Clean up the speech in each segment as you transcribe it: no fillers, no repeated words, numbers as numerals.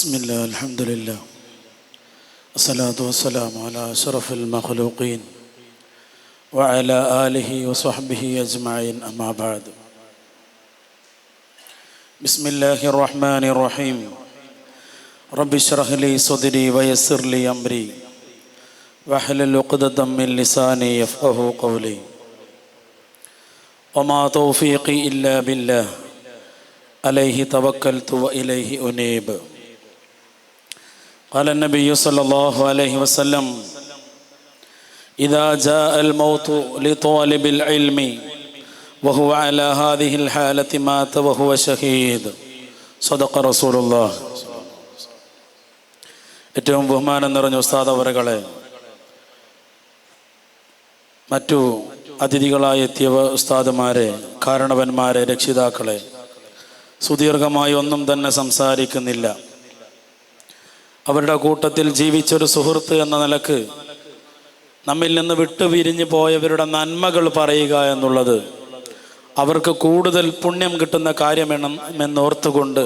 ബിസ്മില്ലാ അൽഹംദുലില്ലാ അസ്സലാത്തു വസ്സലാമു അലാ അഷ്റഫിൽ മഖ്ലൂഖീൻ വഅലാ ആലിഹി വസ്വഹ്ബിഹി അജ്മഈൻ അമ്മാ ബഅദ്. ബിസ്മില്ലാഹിർ റഹ്മാനിർ റഹീം. റബ്ബി ഇശ്റഹ് ലി സദ്രി വയസ്സിർ ലി അംരി വഹ്ലുൽ ഉഖ്ദതം മിൻ ലിസാനി യഫ്ഖഹു ഖൗലി. വമാ തൗഫീഖി ഇല്ലാ ബില്ലാഹ് അലൈഹി തവക്കൽതു വഇലൈഹി ഉനീബ്. قال النبي صلى الله عليه وسلم إذا جاء الموت لطالب العلم وهو على هذه الحالة مات وهو شهيد. صدق رسول الله. ഏറ്റവും ബഹുമാനം നിറഞ്ഞ ഉസ്താദ് അവറുകളെ, മറ്റു അതിഥികളായി എത്തിയ ഉസ്താദുമാരെ, കാരണവന്മാരെ, രക്ഷിതാക്കളെ, സുദീർഘമായി ഒന്നും തന്നെ സംസാരിക്കുന്നില്ല. അവരുടെ കൂട്ടത്തിൽ ജീവിച്ചൊരു സുഹൃത്ത് എന്ന നിലക്ക് നമ്മിൽ നിന്ന് വിട്ടുപിരിഞ്ഞു പോയവരുടെ നന്മകൾ പറയുക എന്നുള്ളത് അവർക്ക് കൂടുതൽ പുണ്യം കിട്ടുന്ന കാര്യമെന്നോർത്തുകൊണ്ട്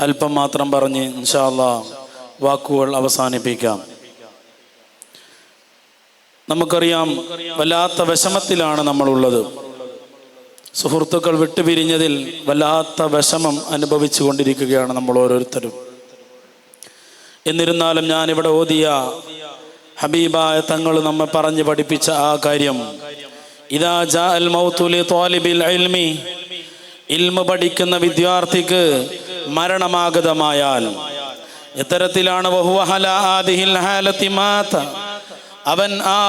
അല്പം മാത്രം പറഞ്ഞ് ഇൻഷാ അല്ലാഹ് വാക്കുകൾ അവസാനിപ്പിക്കാം. നമുക്കറിയാം, വല്ലാത്ത വിഷമത്തിലാണ് നമ്മളുള്ളത്. സുഹൃത്തുക്കൾ വിട്ടുപിരിഞ്ഞതിൽ വല്ലാത്ത വിഷമം അനുഭവിച്ചു കൊണ്ടിരിക്കുകയാണ് നമ്മൾ ഓരോരുത്തരും. എന്നിരുന്നാലും ഞാനിവിടെ ഓതിയ ഹബീബായ തങ്ങൾ നമ്മെ പറഞ്ഞ് പഠിപ്പിച്ച ആ കാര്യം, ഇദാ ജാഅൽ മൗതു ലി ത്വാലിബിൽ ഇൽമി, ഇൽമ പഠിക്കുന്ന വിദ്യാർത്ഥിക്ക് മരണമാഗതമായാൽ എത്തരത്തിലാണ് വഹുവ അലാ ഹാദിഹിൽ ഹാലത്തി മാത, അവൻ ആ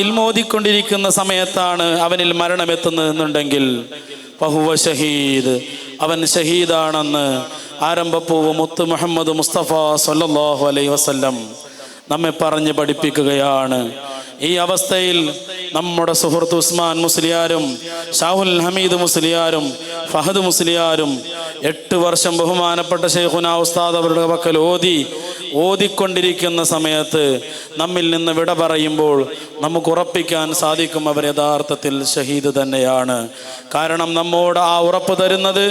ഇൽമോദിക്കൊണ്ടിരിക്കുന്ന സമയത്താണ് അവനിൽ മരണമെത്തുന്നതെന്നുണ്ടെങ്കിൽ ഫഹുവ ഷഹീദ്, അവൻ ഷഹീദാണെന്ന് ആരംഭപ്പൂവ് മുത്ത് മുഹമ്മദ് മുസ്തഫ സല്ലല്ലാഹു അലൈഹി വസല്ലം നമ്മെ പറഞ്ഞ് പഠിപ്പിക്കുകയാണ്. ഈ അവസ്ഥയിൽ നമ്മുടെ സുഹൃത്ത് ഉസ്മാൻ മുസ്ലിയാരും ഷാഹുൽ ഹമീദ് മുസ്ലിയാരും ഫഹദ് മുസ്ലിയാരും 8 വർഷം ബഹുമാനപ്പെട്ട ശൈഖുനാ ഉസ്താദ് അവരുടെ പക്കൽ ഓതിക്കൊണ്ടിരിക്കുന്ന സമയത്ത് നമ്മിൽ നിന്ന് വിട പറയുമ്പോൾ നമുക്ക് ഉറപ്പിക്കാൻ സാധിക്കും അവർ യഥാർത്ഥത്തിൽ ഷഹീദ് തന്നെയാണ്. കാരണം നമ്മോട് ആ ഉറപ്പ് തരുന്നത്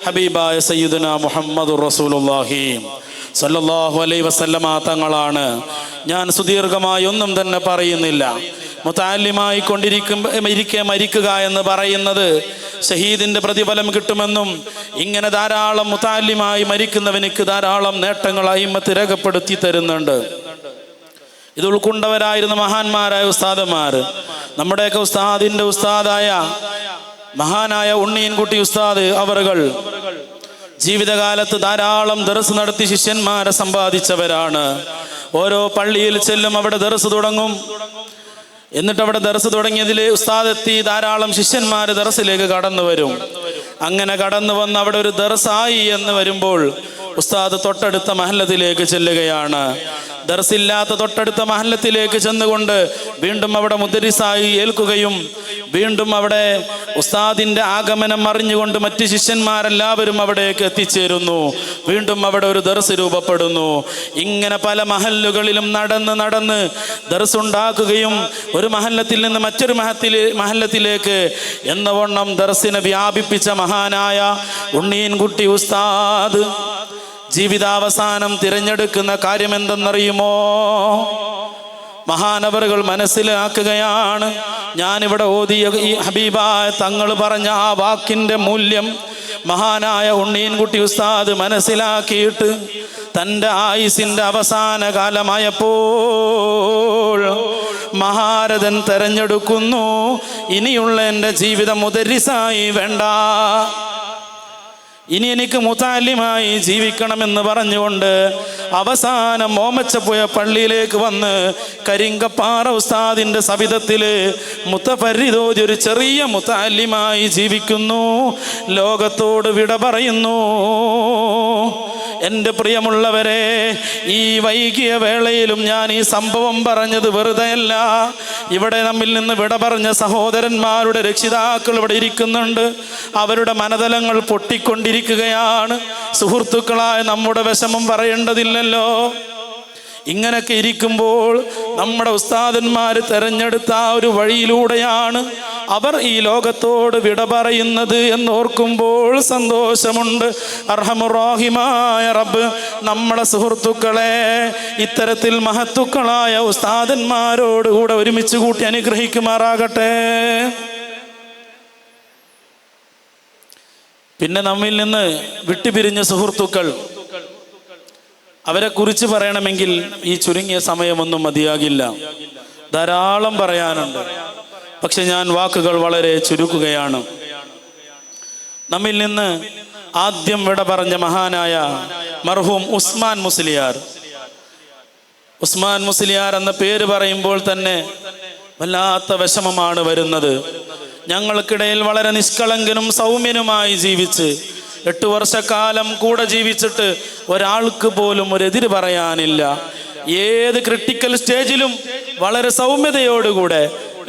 ഹബീബായ സയ്യിദുനാ മുഹമ്മദുർ റസൂലുള്ളാഹി സല്ലല്ലാഹു അലൈഹി വസല്ലമ തങ്ങളാണ്. ഞാൻ സുദീർഘമായി ഒന്നും തന്നെ പറയുന്നില്ല. മുതഅല്ലിമായി കൊണ്ടിരിക്കെ മരിക്കുക എന്ന് പറയുന്നത് ഷഹീദിന്റെ പ്രതിഫലം കിട്ടുമെന്നും ഇങ്ങനെ ധാരാളം മുതഅല്ലിമായി മരിക്കുന്നവനിക്ക് ധാരാളം നേട്ടങ്ങൾ അയിമ്മത്ത് രേഖപ്പെടുത്തി തരുന്നുണ്ട്. ഇത് ഉൾക്കൊണ്ടവരായിരുന്ന മഹാന്മാരായ ഉസ്താദന്മാർ, നമ്മുടെയൊക്കെ ഉസ്താദിന്റെ ഉസ്താദായ മഹാനായ ഉണ്ണീൻകുട്ടി ഉസ്താദ് അവറുകൾ ജീവിതകാലത്ത് ധാരാളം ദർസ് നടത്തി ശിഷ്യന്മാരെ സമ്പാദിച്ചവരാണ്. ഓരോ പള്ളിയിൽ ചെല്ലും, അവിടെ ദർസ് തുടങ്ങും. എന്നിട്ട് അവിടെ ദർസ് തുടങ്ങിയതിൽ ഉസ്താദ് എത്തി ധാരാളം ശിഷ്യന്മാര് ദർസിലേക്ക് കടന്നു വരും. അങ്ങനെ കടന്നു വന്ന് അവിടെ ഒരു ദർസായി എന്ന് വരുമ്പോൾ ഉസ്താദ് തൊട്ടടുത്ത മഹല്ലത്തിലേക്ക് ചെല്ലുകയാണ്. ദർസില്ലാത്ത തൊട്ടടുത്ത മഹല്ലത്തിലേക്ക് ചെന്നുകൊണ്ട് വീണ്ടും അവിടെ മുദരിസായി ഏൽക്കുകയും വീണ്ടും അവിടെ ഉസ്താദിന്റെ ആഗമനം അറിഞ്ഞുകൊണ്ട് മറ്റ് ശിഷ്യന്മാരെല്ലാവരും അവിടേക്ക് എത്തിച്ചേരുന്നു. വീണ്ടും അവിടെ ഒരു ദർസ് രൂപപ്പെടുന്നു. ഇങ്ങനെ പല മഹല്ലുകളിലും നടന്ന് ദർസ് ഉണ്ടാക്കുകയും ഒരു മഹല്ലത്തിൽ നിന്ന് മറ്റൊരു മഹല്ലത്തിലേക്ക് എന്നവണ്ണം ദർസിനെ വ്യാപിപ്പിച്ച മഹാനായ ഉണ്ണീൻകുട്ടി ഉസ്താദ് ജീവിതാവസാനം തിരഞ്ഞെടുക്കുന്ന കാര്യം എന്തെന്നറിയുമോ? മഹാനവറുകൾ മനസ്സിലാക്കുകയാണ്, ഞാനിവിടെ ഓതിയ ഈ ഹബീബായ തങ്ങൾ പറഞ്ഞ ആ വാക്കിന്റെ മൂല്യം മഹാനായ ഉണ്ണീൻകുട്ടി ഉസ്താദ് മനസ്സിലാക്കിയിട്ട് തൻ്റെ ആയുസിന്റെ അവസാന കാലമായപ്പോൾ മഹാരഥൻ തെരഞ്ഞെടുക്കുന്നു, ഇനിയുള്ള എൻ്റെ ജീവിതം മുദരിസായി വേണ്ട, ഇനി എനിക്ക് മുതഅല്ലിമായി ജീവിക്കണമെന്ന് പറഞ്ഞുകൊണ്ട് അവസാനം ഓമച്ചപ്പുഴ പള്ളിയിലേക്ക് വന്ന് കരിങ്കപ്പാറ ഉസ്താദിന്റെ സവിധത്തില് മുത്തഫരിദോതി ഒരു ചെറിയ മുതഅല്ലിമായി ജീവിക്കുന്നു. ലോകത്തോട് വിട പറയുന്നു. എൻ്റെ പ്രിയമുള്ളവരെ, ഈ വൈകിയ വേളയിലും ഞാൻ ഈ സംഭവം പറഞ്ഞത് വെറുതെയല്ല. ഇവിടെ നമ്മിൽ നിന്ന് വിട പറഞ്ഞ സഹോദരന്മാരുടെ രക്ഷിതാക്കൾ ഇവിടെ ഇരിക്കുന്നുണ്ട്. അവരുടെ മനതലങ്ങൾ പൊട്ടിക്കൊണ്ടിരിക്കുകയാണ്. സുഹൃത്തുക്കളായ നമ്മുടെ വിഷമം പറയേണ്ടതില്ലല്ലോ. ഇങ്ങനൊക്കെ ഇരിക്കുമ്പോൾ നമ്മുടെ ഉസ്താദന്മാർ തെരഞ്ഞെടുത്ത ആ ഒരു വഴിയിലൂടെയാണ് അവർ ഈ ലോകത്തോട് വിട പറയുന്നത് എന്നോർക്കുമ്പോൾ സന്തോഷമുണ്ട്. അർഹമുർ-റഹീമായ റബ്ബ് നമ്മുടെ സുഹൃത്തുക്കളെ ഇത്തരത്തിൽ മഹത്തുക്കളായ ഉസ്താദന്മാരോടുകൂടെ ഒരുമിച്ച് കൂട്ടി അനുഗ്രഹിക്കുമാറാകട്ടെ. പിന്നെ നമ്മിൽ നിന്ന് വിട്ടുപിരിഞ്ഞ സുഹൃത്തുക്കൾ, അവരെ കുറിച്ച് പറയണമെങ്കിൽ ഈ ചുരുങ്ങിയ സമയമൊന്നും മതിയാകില്ല. ധാരാളം പറയാനുണ്ട്. പക്ഷെ ഞാൻ വാക്കുകൾ വളരെ ചുരുക്കുകയാണ്. നമ്മിൽ നിന്ന് ആദ്യം വിട പറഞ്ഞ മഹാനായ മർഹൂം ഉസ്മാൻ മുസ്ലിയാർ. ഉസ്മാൻ മുസ്ലിയാർ എന്ന പേര് പറയുമ്പോൾ തന്നെ വല്ലാത്ത വിഷമമാണ് വരുന്നത്. ഞങ്ങൾക്കിടയിൽ വളരെ നിഷ്കളങ്കനും സൗമ്യനുമായി ജീവിച്ച് 8 വർഷക്കാലം കൂടെ ജീവിച്ചിട്ട് ഒരാൾക്ക് പോലും ഒരു എതിര് പറയാനില്ല. ഏത് ക്രിട്ടിക്കൽ സ്റ്റേജിലും വളരെ സൗമ്യതയോടുകൂടെ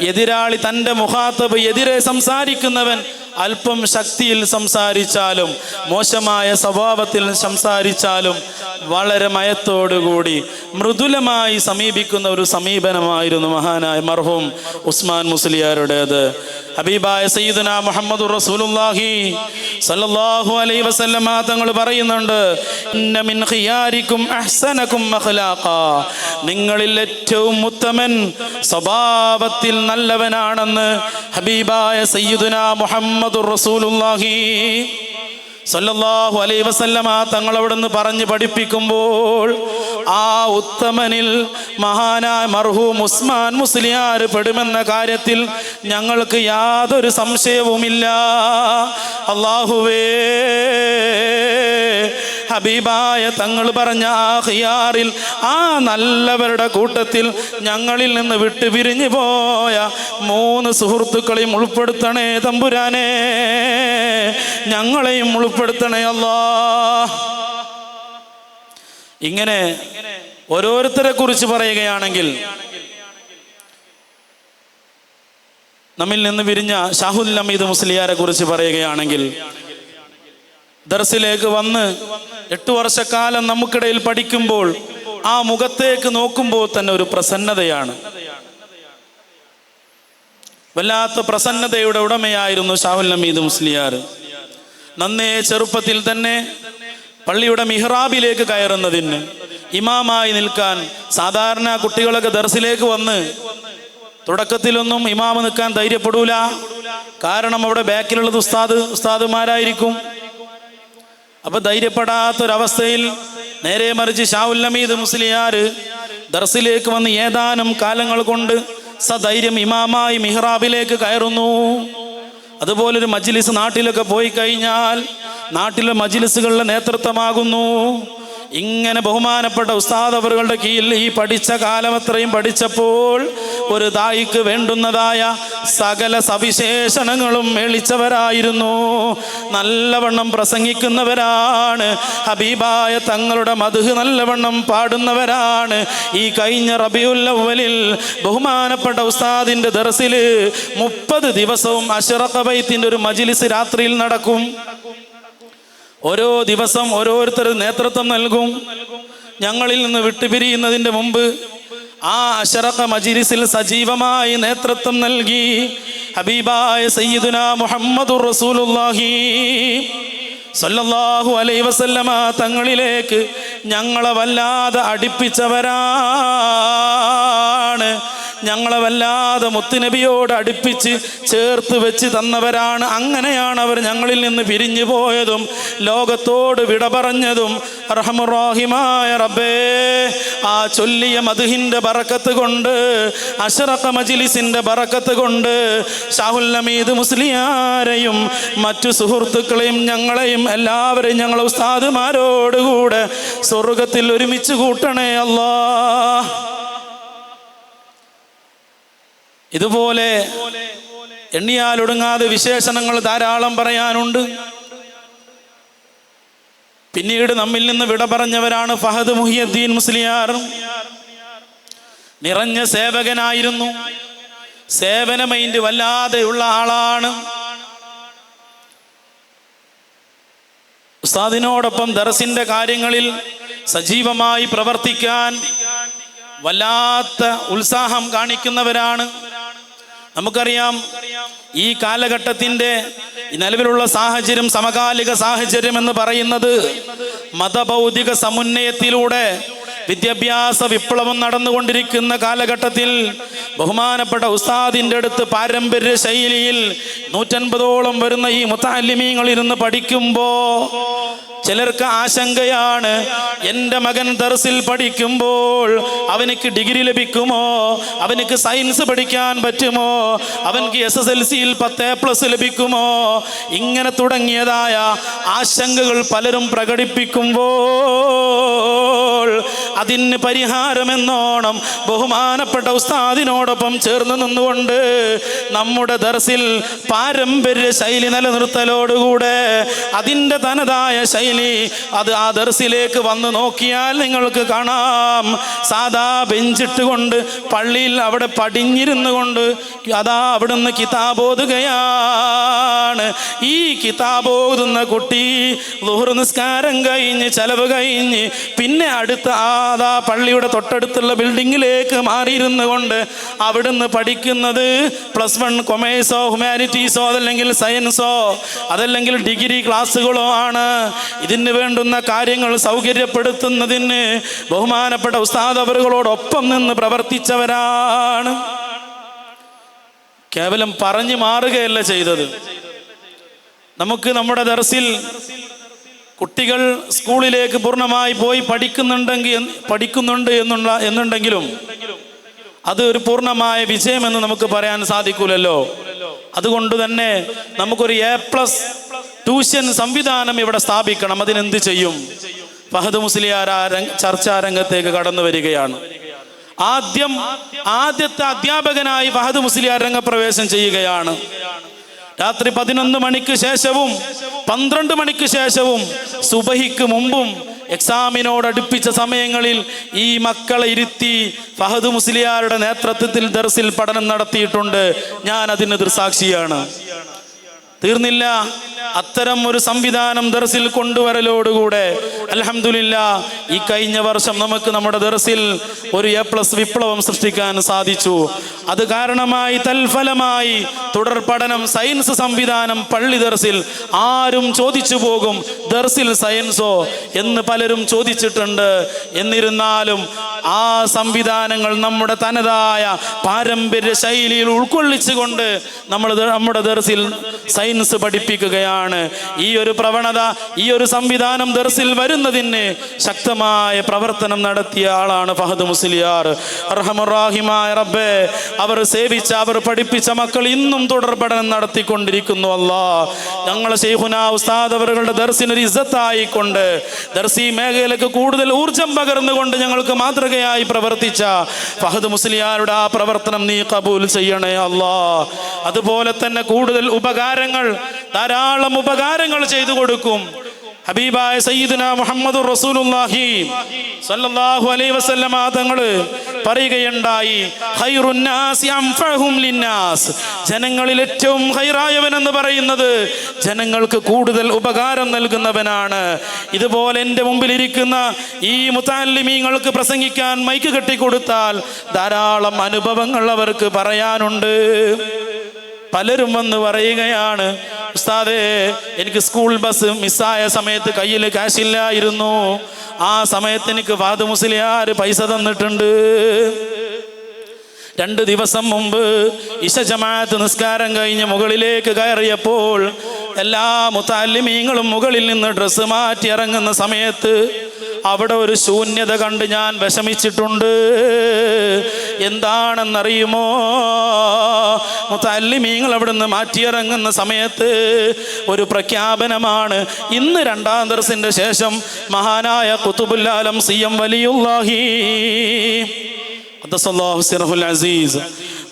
എതിരാളി തൻ്റെ മുഖാത്തബ് എതിരെ സംസാരിക്കുന്നവൻ അല്പം ശക്തിയിൽ സംസാരിച്ചാലും മോശമായ സ്വഭാവത്തിൽ സംസാരിച്ചാലും വളരെ മയത്തോടുകൂടി മൃദുലമായി സമീപിക്കുന്ന ഒരു സമീപനമായിരുന്നു മഹാനായ മർഹൂം ഉസ്മാൻ മുസ്ലിയാരുടേത്. ഹബീബായ സയ്യിദുനാ മുഹമ്മദുർ റസൂലുള്ളാഹി സ്വല്ലല്ലാഹു അലൈഹി വസല്ലമ തങ്ങൾ പറയുന്നുണ്ട്, ഇന്ന മിൻ ഖിയാരിക്കും അഹ്സനകും അഖ്ലാഖാ, നിങ്ങളിൽ ഏറ്റവും ഉത്തമൻ സ്വഭാവത്തിൽ നല്ലവനാണെന്ന് ഹബീബായ സയ്യിദുനാ മുഹമ്മദുർ റസൂലുള്ളാഹി സ്വല്ലല്ലാഹു അലൈഹി വസല്ലമ തങ്ങൾ അവിടുന്ന് പറഞ്ഞു പഠിപ്പിക്കുമ്പോൾ ആ ഉത്തമനിൽ മഹാനായ മർഹൂം ഉസ്മാൻ മുസ്ലിയാർ പെടുമെന്ന കാര്യത്തിൽ ഞങ്ങൾക്ക് യാതൊരു സംശയവുമില്ല. അല്ലാഹുവേ, ഹബീബായ തങ്ങൾ പറഞ്ഞ ആ ഖിയാറിൽ, ആ നല്ലവരുടെ കൂട്ടത്തിൽ ഞങ്ങളിൽ നിന്ന് വിട്ടുപിരിഞ്ഞു പോയ 3 സുഹൃത്തുക്കളെയും ഉൾപ്പെടുത്തണേ തമ്പുരാനെ, ഞങ്ങളെയും ഉൾപ്പെടുത്തണേ അല്ലാഹ്. ഇങ്ങനെ ഓരോരുത്തരെ കുറിച്ച് പറയുകയാണെങ്കിൽ, നമ്മിൽ നിന്ന് വിരിഞ്ഞ ഷാഹുൽ ഹമീദ് മുസ്ലിയാരെ കുറിച്ച് പറയുകയാണെങ്കിൽ, ദർസിലേക്ക് വന്ന് 8 വർഷക്കാലം നമുക്കിടയിൽ പഠിക്കുമ്പോൾ ആ മുഖത്തേക്ക് നോക്കുമ്പോൾ തന്നെ ഒരു പ്രസന്നതയാണ്. വല്ലാത്ത പ്രസന്നതയുടെ ഉടമയായിരുന്നു ഷാഹുൽ ഹമീദ് മുസ്ലിയാർ. നന്നേ ചെറുപ്പത്തിൽ തന്നെ പള്ളിയുടെ മിഹ്റാബിലേക്ക് കയറുന്നതിന്, ഇമാമായി നിൽക്കാൻ, സാധാരണ കുട്ടികളൊക്കെ ദർസിലേക്ക് വന്ന് തുടക്കത്തിലൊന്നും ഇമാമ് നിൽക്കാൻ ധൈര്യപ്പെടൂല. കാരണം അവിടെ ബാക്കിലുള്ളത് ഉസ്താദുമാരായിരിക്കും. അപ്പൊ ധൈര്യപ്പെടാത്തൊരവസ്ഥയിൽ നേരെ മറിച്ച് ഷാഹുൽ ഹമീദ് മുസ്ലിയാർ ദർസിലേക്ക് വന്ന് ഏതാനും കാലങ്ങൾ കൊണ്ട് സധൈര്യം ഇമാമായി മിഹ്റാബിലേക്ക് കയറുന്നു. അതുപോലൊരു മജ്ലിസ് നാട്ടിലൊക്കെ പോയി കഴിഞ്ഞാൽ നാട്ടിലെ മജ്ലിസുകളുടെ നേതൃത്വമാകുന്നു. ഇങ്ങനെ ബഹുമാനപ്പെട്ട ഉസ്താദ് അവരുടെ കീഴിൽ ഈ പഠിച്ച കാലം അത്രയും പഠിച്ചപ്പോൾ ഒരു ദായിക്ക് വേണ്ടുന്നതായ സകല സവിശേഷണങ്ങളും മേളിച്ചവരായിരുന്നു. നല്ലവണ്ണം പ്രസംഗിക്കുന്നവരാണ്. ഹബീബായ തങ്ങളുടെ മദ്ഹ് നല്ലവണ്ണം പാടുന്നവരാണ്. ഈ കഴിഞ്ഞ റബീഉൽ അവ്വലിൽ ബഹുമാനപ്പെട്ട ഉസ്താദിന്റെ ദർസിൽ 30 ദിവസവും അശ്റഖ ബൈത്തിന്റെ ഒരു മജ്ലിസ് രാത്രിയിൽ നടക്കും. ഓരോ ദിവസം ഓരോരുത്തർ നേതൃത്വം നൽകും. ഞങ്ങളിൽ നിന്ന് വിട്ടുപിരിയുന്നതിൻ്റെ മുമ്പ് ആ അശ്റഖ മജ്ലിസിൽ സജീവമായി നേതൃത്വം നൽകി ഹബീബായ സയ്യിദുനാ മുഹമ്മദുർ റസൂലുള്ളാഹി സ്വല്ലല്ലാഹു അലൈഹി വസല്ലമ തങ്ങളിലേക്ക് ഞങ്ങളെ വല്ലാതെ അടുപ്പിച്ചവരാണ്. ഞങ്ങളെ വല്ലാതെ മുത്തുനബിയോട് അടുപ്പിച്ച് ചേർത്ത് വെച്ച് തന്നവരാണ്. അങ്ങനെയാണ് അവർ ഞങ്ങളിൽ നിന്ന് പിരിഞ്ഞു പോയതും ലോകത്തോട് വിട പറഞ്ഞതും. റഹ്മുർ-റഹീമായ റബ്ബേ, ആ ചൊല്ലിയ മദ്ഹിന്റെ ബറക്കത്ത് കൊണ്ട്, അശ്റഖ മജ്ലിസിന്റെ ബറക്കത്ത് കൊണ്ട് ഷാഹുൽ ഹമീദ് മുസ്ലിയാരെയും മറ്റു സുഹൃത്തുക്കളെയും ഞങ്ങളെയും എല്ലാവരെയും ഞങ്ങളെ ഉസ്താദുമാരോടുകൂടെ സ്വർഗത്തിൽ ഒരുമിച്ച് കൂട്ടണേ അല്ലാഹ്. ഇതുപോലെ എണ്ണിയാലൊടുങ്ങാതെ വിശേഷണങ്ങൾ ധാരാളം പറയാനുണ്ട്. പിന്നീട് നമ്മിൽ നിന്ന് വിട പറഞ്ഞവരാണ് ഫഹദ് മുഹിയുദ്ദീൻ മുസ്ലിയാർ. നിറഞ്ഞ സേവകനായിരുന്നു. സേവന മൈൻഡ് വല്ലാതെയുള്ള ആളാണ്. ഉസ്താദിനോടൊപ്പം ദർസിന്റെ കാര്യങ്ങളിൽ സജീവമായി പ്രവർത്തിക്കാൻ വല്ലാത്ത ഉത്സാഹം കാണിക്കുന്നവരാണ്. നമുക്കറിയാം ഈ കാലഘട്ടത്തിൻ്റെ നിലവിലുള്ള സാഹചര്യം, സമകാലിക സാഹചര്യം എന്ന് പറയുന്നത് മതഭൗതിക സമുന്നയത്തിലൂടെ വിദ്യാഭ്യാസ വിപ്ലവം നടന്നുകൊണ്ടിരിക്കുന്ന കാലഘട്ടത്തിൽ ബഹുമാനപ്പെട്ട ഉസ്താദിൻ്റെ അടുത്ത് പാരമ്പര്യ ശൈലിയിൽ 150ഓളം വരുന്ന ഈ മുതഅല്ലിമീങ്ങൾ ഇരുന്ന് പഠിക്കുമ്പോൾ ചിലർക്ക് ആശങ്കയാണ്, എൻ്റെ മകൻ ദർസിൽ പഠിക്കുമ്പോൾ അവനിക്ക് ഡിഗ്രി ലഭിക്കുമോ, അവനിക്ക് സയൻസ് പഠിക്കാൻ പറ്റുമോ, അവനിക്ക് SSLCയിൽ 10A+ ലഭിക്കുമോ, ഇങ്ങനെ തുടങ്ങിയതായ ആശങ്കകൾ പലരും പ്രകടിപ്പിക്കുമ്പോൾ അതിന് പരിഹാരമെന്നോണം ബഹുമാനപ്പെട്ട ഉസ്താദിനോടൊപ്പം ചേർന്ന് നിന്നുകൊണ്ട് നമ്മുടെ ദർസിൽ പാരമ്പര്യ ശൈലി നിലനിർത്തലോടുകൂടെ അതിൻ്റെ തനതായ ശൈലി അത് ആ ദർസിലേക്ക് വന്ന് നോക്കിയാൽ നിങ്ങൾക്ക് കാണാം. സാധാ ബെഞ്ചിട്ട് കൊണ്ട് പള്ളിയിൽ അവിടെ പടിഞ്ഞിരുന്നു കൊണ്ട് അതാ അവിടുന്ന് കിതാബോതുകയാണ്. ഈ കിതാബോതുന്ന കുട്ടി ളുഹർ നിസ്കാരം കഴിഞ്ഞ് ചെലവ് കഴിഞ്ഞ് പിന്നെ അടുത്ത അതാ പള്ളിയുടെ തൊട്ടടുത്തുള്ള ബിൽഡിങ്ങിലേക്ക് മാറിയിരുന്നു കൊണ്ട് അവിടുന്ന് പഠിക്കുന്നത് +1 കൊമേഴ്സോ ഹ്യൂമാനിറ്റീസോ അതല്ലെങ്കിൽ സയൻസോ അതല്ലെങ്കിൽ ഡിഗ്രി ക്ലാസ്സുകളോ ആണ്. ഇതിന് വേണ്ടുന്ന കാര്യങ്ങൾ സൗകര്യപ്പെടുത്തുന്നതിന് ബഹുമാനപ്പെട്ട ഉസ്താദ് അവറുകളോടൊപ്പം നിന്ന് പ്രവർത്തിച്ചവരാണ്. കേവലം പറഞ്ഞു മാറുകയല്ല ചെയ്തത്. നമുക്ക് നമ്മുടെ ദർസിൽ കുട്ടികൾ സ്കൂളിലേക്ക് പൂർണ്ണമായി പോയി പഠിക്കുന്നുണ്ട് എന്നുണ്ടെങ്കിലും അത് ഒരു പൂർണ്ണമായ വിജയമെന്ന് നമുക്ക് പറയാൻ സാധിക്കൂലല്ലോ. അതുകൊണ്ട് തന്നെ നമുക്കൊരു A+ ട്യൂഷൻ സംവിധാനം ഇവിടെ സ്ഥാപിക്കണം. അതിനെന്ത് ചെയ്യും? ഫഹദ് മുസ്ലിയാർ ചർച്ചാ രംഗത്തേക്ക് കടന്നു വരികയാണ്. ആദ്യത്തെ അധ്യാപകനായി ഫഹദ് മുസ്ലിയാർ രംഗപ്രവേശം ചെയ്യുകയാണ്. രാത്രി 11 മണിക്ക് ശേഷവും 12 മണിക്ക് ശേഷവും സുബഹിക്ക് മുമ്പും എക്സാമിനോടടുപ്പിച്ച സമയങ്ങളിൽ ഈ മക്കളെ ഇരുത്തി ഫഹദ് മുസ്ലിയാരുടെ നേതൃത്വത്തിൽ ദർസിൽ പഠനം നടത്തിയിട്ടുണ്ട്. ഞാൻ അതിന് ദൃസാക്ഷിയാണ്. തീർന്നില്ല, അത്തരം ഒരു സംവിധാനം ദർസിൽ കൊണ്ടുവരലോടുകൂടെ അൽഹംദുലില്ലാഹ് ഈ കഴിഞ്ഞ വർഷം നമുക്ക് നമ്മുടെ ദർസിൽ ഒരു A+ വിപ്ലവം സൃഷ്ടിക്കാൻ സാധിച്ചു. അത് കാരണമായി തൽഫലമായി തുടർ പഠനം സയൻസ് സംവിധാനം പള്ളി ദർസിൽ ആരും ചോദിച്ചു പോകും, ദർസിൽ സയൻസോ എന്ന് പലരും ചോദിച്ചിട്ടുണ്ട്. എന്നിരുന്നാലും ആ സംവിധാനങ്ങൾ നമ്മുടെ തനതായ പാരമ്പര്യ ശൈലിയിൽ ഉൾക്കൊള്ളിച്ചുകൊണ്ട് നമ്മുടെ ദർസിൽ സയൻസ് പഠിപ്പിക്കുകയാണ്. ഈ ഒരു പ്രവണത, ഈ ഒരു സംവിധാനം ദർസിൽ വരുന്നതിന് ശക്തമായ പ്രവർത്തനം നടത്തിയ ആളാണ് ഫഹദ് മുസ്ലിയാർ. അർഹമുറാഹിമായ റബ്ബേ, അവർ സേവിച്ച, അവർ പഠിപ്പിച്ച മക്കൾ ഇന്നും തുടർ പഠനം നടത്തിക്കൊണ്ടിരിക്കുന്നു. അല്ലാഹ്, ഞങ്ങളെ ശൈഖുനാ ഉസ്താദ് അവരുടെ ദർസിനൊരു ഇസ്സത്തായിക്കൊണ്ട് ദർസി മേഖലയ്ക്ക് കൂടുതൽ ഊർജം പകർന്നുകൊണ്ട് ഞങ്ങൾക്ക് മാതൃകയായി പ്രവർത്തിച്ച ഫഹദ് മുസ്ലിയാരുടെ ആ പ്രവർത്തനം നീ കബൂൽ ചെയ്യണേ അല്ലാഹ്. അതുപോലെ തന്നെ കൂടുതൽ ഉപകാരങ്ങൾ, ധാരാളം ഉപകാരങ്ങൾ ചെയ്തു കൊടുക്കും. ഹബീബായ സയ്യിദുനാ മുഹമ്മദുർ റസൂലുള്ളാഹി സ്വല്ലല്ലാഹു അലൈഹി വസല്ലമ തങ്ങൾ പറയുകയുണ്ടായി, ഖൈറുൻ നാസി അൻഫഉഹും ലിന്നാസ്. ജനങ്ങളിൽ ഏറ്റവും ഖൈറായവൻ എന്ന് പറയുന്നത് ജനങ്ങൾക്ക് കൂടുതൽ ഉപകാരം നൽകുന്നവനാണ്. ഇതുപോലെ എൻ്റെ മുമ്പിൽ ഇരിക്കുന്ന ഈ മുതഅല്ലിമീങ്ങൾക്ക് പ്രസംഗിക്കാൻ മൈക്ക് കെട്ടിക്കൊടുത്താൽ ധാരാളം അനുഭവങ്ങൾ അവർക്ക് പറയാനുണ്ട്. പലരും വന്ന് പറയുകയാണ്, ഉസ്താദേ, എനിക്ക് സ്കൂൾ ബസ് മിസ്സായ സമയത്ത് കയ്യിൽ കാശില്ലായിരുന്നു. ആ സമയത്ത് എനിക്ക് ഫഹദ് മുസ്ലിയാർ പൈസ തന്നിട്ടുണ്ട്. 2 ദിവസം മുമ്പ് ഇശ ജമാഅത്ത് നിസ്കാരം കഴിഞ്ഞ് മുകളിലേക്ക് കയറിയപ്പോൾ എല്ലാ മുതഅല്ലിമീങ്ങളും മുകളിൽ നിന്ന് ഡ്രസ്സ് മാറ്റി ഇറങ്ങുന്ന സമയത്ത് അവിടെ ഒരു ശൂന്യത കണ്ട് ഞാൻ വിഷമിച്ചിട്ടുണ്ട്. എന്താണെന്നറിയുമോ? മുതഅല്ലിമീങ്ങൾ അവിടുന്ന് മാറ്റിയിറങ്ങുന്ന സമയത്ത് ഒരു പ്രഖ്യാപനമാണ്. ഇന്ന് 2ാം ദർസിന്റെ ശേഷം മഹാനായ ഖുതുബുൽ ആലം CM വലിയുല്ലാഹി ഖദ്ദസല്ലാഹു സിറഹുൽ അസീസ്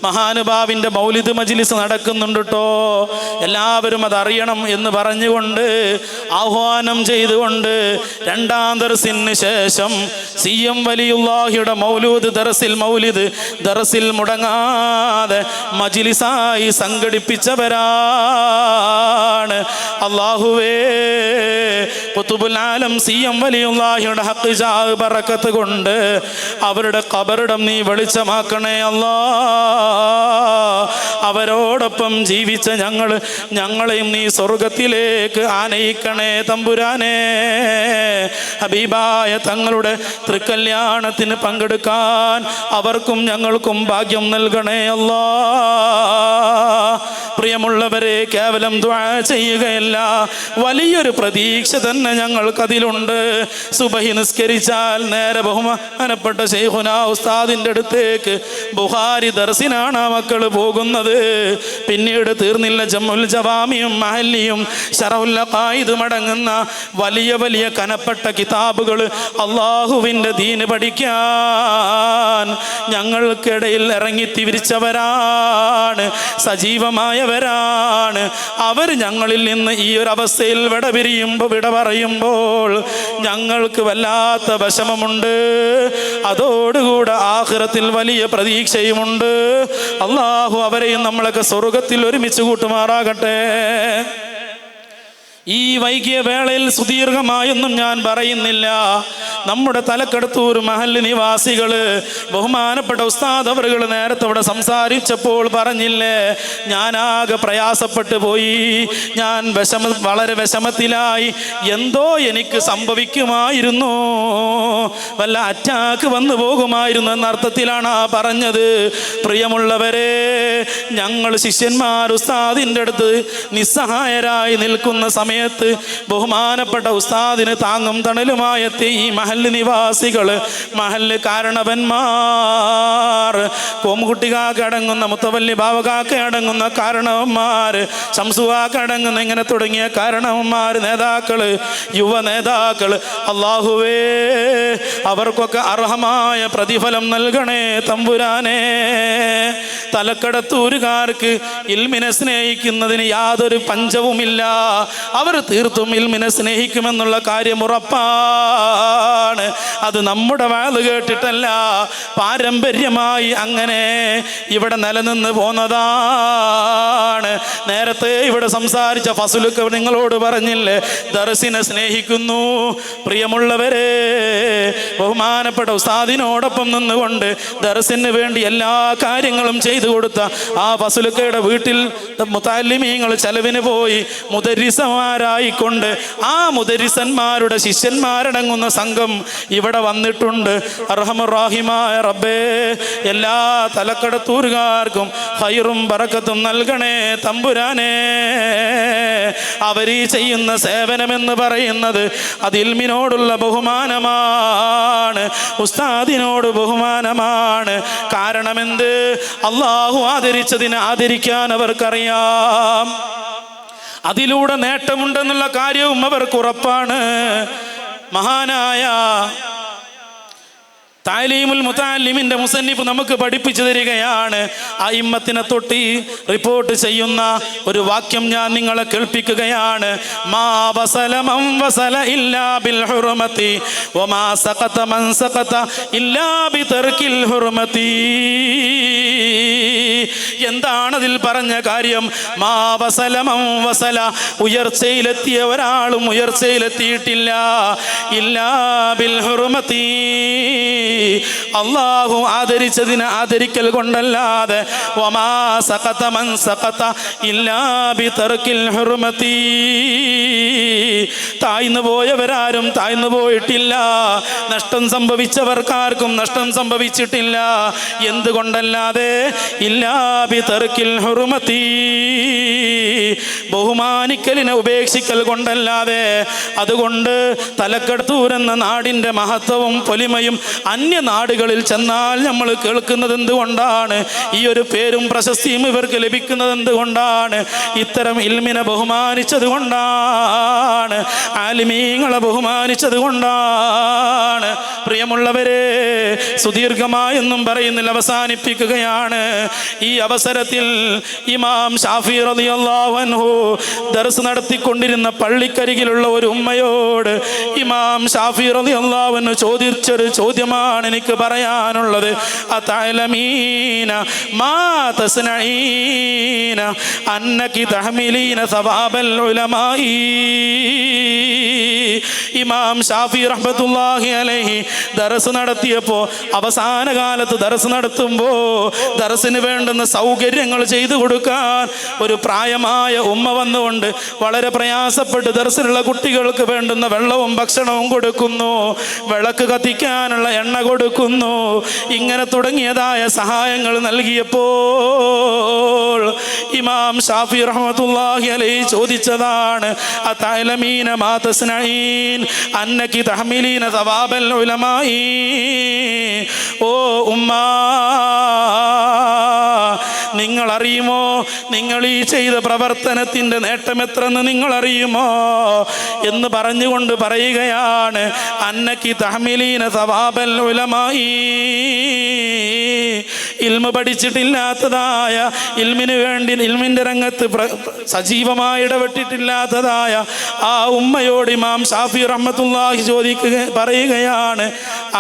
മഹാനുഭാവിന്റെ മൗലിദ് മജ്ലിസ് നടക്കുന്നുണ്ട് ട്ടോ, എല്ലാവരും അതറിയണം എന്ന് പറഞ്ഞുകൊണ്ട് ആഹ്വാനം ചെയ്തുകൊണ്ട് 2ാം ദർസിന് ശേഷം CM വലിയുല്ലാഹിയുടെ മൗലൂദ് ദർസിൽ മുടങ്ങാതെ മജ്ലിസായി സംഘടിപ്പിച്ചവരാണ്. അല്ലാഹുവേ, ഖുതുബുൽ ആലം CM വലിയുല്ലാഹിയുടെ ഹഖ് ജാഹ് ബറക്കത്ത് കൊണ്ട് അവരുടെ ഖബറിടം നീ വെളിച്ചമാക്കണേ അല്ലാഹ്. അവരോടൊപ്പം ജീവിച്ച ഞങ്ങളെയും നീ സ്വർഗത്തിലേക്ക് ആനയിക്കണേ തമ്പുരാനെ. ഹബീബായ തങ്ങളുടെ തൃക്കല്യാണത്തിന് പങ്കെടുക്കാൻ അവർക്കും ഞങ്ങൾക്കും ഭാഗ്യം നൽകണേ അല്ലാ. പ്രിയമുള്ളവരെ, കേവലം ദുആ ചെയ്യുകയല്ല, വലിയൊരു പ്രതീക്ഷ തന്നെ ഞങ്ങൾക്കതിലുണ്ട്. സുബഹി നിസ്കരിച്ചാൽ നേരെ ബഹുമാനപ്പെട്ട ശൈഖുനാ ഉസ്താദിൻ്റെ അടുത്തേക്ക് ബുഖാരി ദർസിനാണ് ആ മക്കൾ പോകുന്നത്. പിന്നീട് തീർന്നില്ല, ജമ്മുൽ ജവാമിയും മഹല്ലിയും ശറഹുൽ ഖായിദും അടങ്ങുന്ന വലിയ വലിയ കനപ്പെട്ട കിതാബുകൾ അള്ളാഹുവിൻ്റെ ദീന് പഠിക്കാൻ ഞങ്ങൾക്കിടയിൽ ഇറങ്ങി തിരിച്ചവരാണ്, സജീവമായവരാണ്. അവർ ഞങ്ങളിൽ നിന്ന് ഈ ഒരു അവസ്ഥയിൽ വിട പറയുമ്പോൾ ഞങ്ങൾക്ക് വല്ലാത്ത വിഷമമുണ്ട്. അതോടുകൂടെ ആഖിറത്തിൽ വലിയ പ്രതീക്ഷയുമുണ്ട്. അള്ളാഹു അവരെയും നമ്മളൊക്കെ സ്വർഗത്തിൽ ഒരുമിച്ച് കൂട്ടുമാറാകട്ടെ. ഈ വൈകിയ വേളയിൽ സുദീർഘമായൊന്നും ഞാൻ പറയുന്നില്ല. നമ്മുടെ തലക്കടത്തൂർ മഹല്ല് നിവാസികൾ, ബഹുമാനപ്പെട്ട ഉസ്താദ് അവറുകൾ നേരത്തെ അവിടെ സംസാരിച്ചപ്പോൾ പറഞ്ഞില്ലേ, ഞാനാകെ പ്രയാസപ്പെട്ടു പോയി, ഞാൻ വളരെ വിഷമത്തിലായി, എന്തോ എനിക്ക് സംഭവിക്കുമായിരുന്നു, വല്ല അറ്റാക്ക് വന്നു പോകുമായിരുന്നു എന്നർത്ഥത്തിലാണ് ആ പറഞ്ഞത്. പ്രിയമുള്ളവരെ, ഞങ്ങൾ ശിഷ്യന്മാർ ഉസ്താദിൻ്റെ അടുത്ത് നിസ്സഹായരായി നിൽക്കുന്ന സമയത്ത് ബഹുമാനപ്പെട്ട ഉസ്താദിന് താങ്ങും തണലുമായെത്തി ഈ മഹല്ല് നിവാസികൾ, മഹല്ല് കാരണവന്മാർ, കോമുകുട്ടികാക്ക് അടങ്ങുന്ന മുത്തവല്ലി ബാവകാക്ക് അടങ്ങുന്ന കാരണവന്മാർ, ശംസുവാക്ക് അടങ്ങുന്ന ഇങ്ങനെ തുടങ്ങിയ കാരണവന്മാർ, നേതാക്കൾ, യുവ നേതാക്കൾ, അള്ളാഹുവേ അവർക്കൊക്കെ അർഹമായ പ്രതിഫലം നൽകണേ തമ്പുരാനെ. തലക്കടത്തൂരുകാർക്ക് ഇൽമിനെ സ്നേഹിക്കുന്നതിന് യാതൊരു പഞ്ചവുമില്ല. അവർ തീർത്തും ഇൽമിനെ സ്നേഹിക്കുമെന്നുള്ള കാര്യം ഉറപ്പാണ്. അത് നമ്മുടെ വാള് കേട്ടിട്ടല്ല, പാരമ്പര്യമായി അങ്ങനെ ഇവിടെ നിലനിന്ന് പോന്നതാണ്. നേരത്തെ ഇവിടെ സംസാരിച്ച ഫസുലൊക്കെ നിങ്ങളോട് പറഞ്ഞില്ലേ, ദർസിനെ സ്നേഹിക്കുന്നു. പ്രിയമുള്ളവരെ, ബഹുമാനപ്പെട്ട ഉസ്താദിനോടൊപ്പം നിന്നുകൊണ്ട് ദർസിന് വേണ്ടി എല്ലാ കാര്യങ്ങളും ചെയ്തു കൊടുത്ത ആ ഫസുലുക്കയുടെ വീട്ടിൽ മുതല്ലിമീങ്ങൾ ചെലവിന് പോയി മുദരിസമാരായിക്കൊണ്ട് ആ മുദരിസന്മാരുടെ ശിഷ്യന്മാരടങ്ങുന്ന സംഘം ഇവിടെ വന്നിട്ടുണ്ട്. അർഹമർ റഹീമായ റബ്ബേ, എല്ലാ തലക്കടത്തൂരുകാർക്കും ഖൈറും ബറക്കത്തും നൽകണേ തമ്പുരാനെ. അവരീ ചെയ്യുന്ന സേവനമെന്ന് പറയുന്നത് അത് ഇൽമിനോടുള്ള ബഹുമാനമാണ്, ഉസ്താദിനോട് ബഹുമാനമാണ്. കാരണമെന്ത്? അള്ളാഹു ആദരിച്ചതിനെ ആദരിക്കാൻ അവർക്കറിയാം, അതിലൂടെ നേട്ടമുണ്ടെന്നുള്ള കാര്യവും അവർക്ക് ഉറപ്പാണ്. മഹാനായ താലീമുൽ മുതഅല്ലിമിന്റെ മുസന്നിഫ് നമുക്ക് പഠിപ്പിച്ചു തരികയാണ്. അയിമ്മത്തിനെ തൊട്ടി റിപ്പോർട്ട് ചെയ്യുന്ന ഒരു വാക്യം ഞാൻ നിങ്ങളെ കേൾപ്പിക്കുകയാണ്. മാ വസല മൻ വസല ഇല്ലാ ബിൽ ഹുർമതി വമാ സഖത മൻ സഖത ഇല്ലാ ബിതർക്കിൽ ഹുർമതി. എന്താണ് അതിൽ പറഞ്ഞ കാര്യം? മാ വസല മൻ വസല, ഉയർച്ചയിലെത്തിയ ഒരാളും ഉയർച്ചയിലെത്തിയിട്ടില്ല, ഇല്ലാ ബിൽ ഹുർമതി, അള്ളാഹു ആദരിച്ചതിനെ ആദരിക്കൽ കൊണ്ടല്ലാതെ. വമാ സഖത മൻ സഖത ഇല്ലാ ബിതർക്കിൽ ഹുർമതി, താഴ്ന്നു പോയവരാരും താഴ്ന്നു പോയിട്ടില്ല, നഷ്ടം സംഭവിച്ചവർക്കാർക്കും നഷ്ടം സംഭവിച്ചിട്ടില്ല. എന്തുകൊണ്ടല്ലാതെ? ഇല്ലാ ബിതർക്കിൽ ഹുർമതി, ബഹുമാനിക്കലിനെ ഉപേക്ഷിക്കൽ കൊണ്ടല്ലാതെ. അതുകൊണ്ട് തലക്കടത്തൂർ എന്ന നാടിൻ്റെ മഹത്വവും പൊലിമയും അന്യ നാടുകളിൽ ചെന്നാൽ നമ്മൾ കേൾക്കുന്നത് എന്തുകൊണ്ടാണ്? ഈ ഒരു പേരും പ്രശസ്തിയും ഇവർക്ക് ലഭിക്കുന്നത് എന്തുകൊണ്ടാണ്? ഇത്തരം ഇൽമിനെ ബഹുമാനിച്ചത് കൊണ്ടാണ്, ആലിമീങ്ങളെ ബഹുമാനിച്ചത് കൊണ്ടാണ്. പ്രിയമുള്ളവരെ, സുദീർഘമായൊന്നും പറയുന്നില്ല, അവസാനിപ്പിക്കുകയാണ്. ഈ അവസരത്തിൽ ഇമാം ഷാഫി റളിയല്ലാഹു അൻഹു ദർസ് നടത്തിക്കൊണ്ടിരുന്ന പള്ളിക്കരികിലുള്ള ഒരു ഉമ്മയോട് ഇമാം ഷാഫി റളിയല്ലാഹു അൻഹു ചോദിച്ചൊരു ചോദ്യമാണ് എനിക്ക് പറയാനുള്ളത്. അതഅലമീന മാ തസ്നഈന അന്നകി തഹ്മിലീന സവാബൽ ഉലമായി. ഇമാം ഷാഫി റഹ്മത്തുള്ളാഹി അലൈഹി ദർസ് നടത്തിയപ്പോൾ അവസാന കാലത്ത് ദർസ് നടത്തുമ്പോൾ ദർസിന് വേണ്ടുന്ന സൗകര്യങ്ങൾ ചെയ്തു കൊടുക്കാൻ ഒരു പ്രായമായ ഉമ്മ വന്നുകൊണ്ട് വളരെ പ്രയാസപ്പെട്ട് ദർസിലുള്ള കുട്ടികൾക്ക് വേണ്ടുന്ന വെള്ളവും ഭക്ഷണവും കൊടുക്കുന്നു, വിളക്ക് കത്തിക്കാനുള്ള എണ്ണ കൊടുക്കുന്നു. ഇങ്ങനെ തുടങ്ങിയതായ സഹായങ്ങൾ നൽകിയപ്പോൾ ഇമാം ഷാഫി റഹ്മത്തുള്ളാഹി അലൈഹി ചോദിച്ചതാണ്, അതഅലമീന മാ തസ്നഈൻ അന്നകി തഹ്മിലീന സവാബൽ ഉലമായി. ഓ ഉമ്മ, നിങ്ങൾ അറിയുമോ, നിങ്ങൾ ഈ ചെയ്ത പ്രവർത്തനത്തിൻ്റെ നേട്ടം എത്രയെന്ന് നിങ്ങൾ അറിയുമോ എന്ന് പറഞ്ഞുകൊണ്ട് പറയുകയാണ്, അന്നകി തഹ്മിലീന സവാബൽ ഉലമായി. ഇൽമ പഠിച്ചിട്ടില്ലാത്തതായ, ഇൽമിന് വേണ്ടി ഇൽമിൻ്റെ രംഗത്ത് സജീവമായി ഇടപെട്ടിട്ടില്ലാത്തതായ ആ ഉമ്മയോട് ഇമാം ഷാഫി റഹ്മത്തുള്ളാഹി പറയുകയാണ്,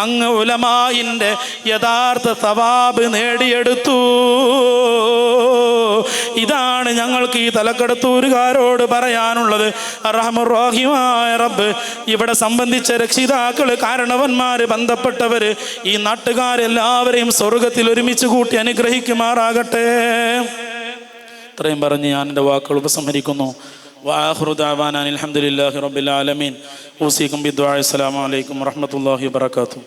അങ്ങ് ഉലമായിൻ്റെ യഥാർത്ഥ സവാബ് നേടിയെടുത്തു. ഇതാണ് ഞങ്ങൾക്ക് ഈ തലക്കടത്തൂരുകാരോട് പറയാനുള്ളത്. അർഹമുർ റഹീമായ റബ്ബ് ഇവിടെ സംബന്ധിച്ച രക്ഷിതാക്കൾ, കാരണവന്മാര്, ബന്ധപ്പെട്ടവര്, ഈ നാട്ടുകാരെല്ലാവരെയും സ്വർഗത്തിൽ ഒരുമിച്ച് കൂട്ടി അനുഗ്രഹിക്കുമാറാകട്ടെ. ഇത്രയും പറഞ്ഞ് ഞാൻ എൻ്റെ വാക്കുകൾ ഉപസംഹരിക്കുന്നു. വആഖിറു ദഅവാനാ അൽഹംദുലില്ലാഹി റബ്ബിൽ ആലമീൻ. ഊസീകും ബിദ്ദുആഇ. അസ്സലാമു അലൈക്കും വറഹ്മത്തുള്ളാഹി വബറകാതുഹു.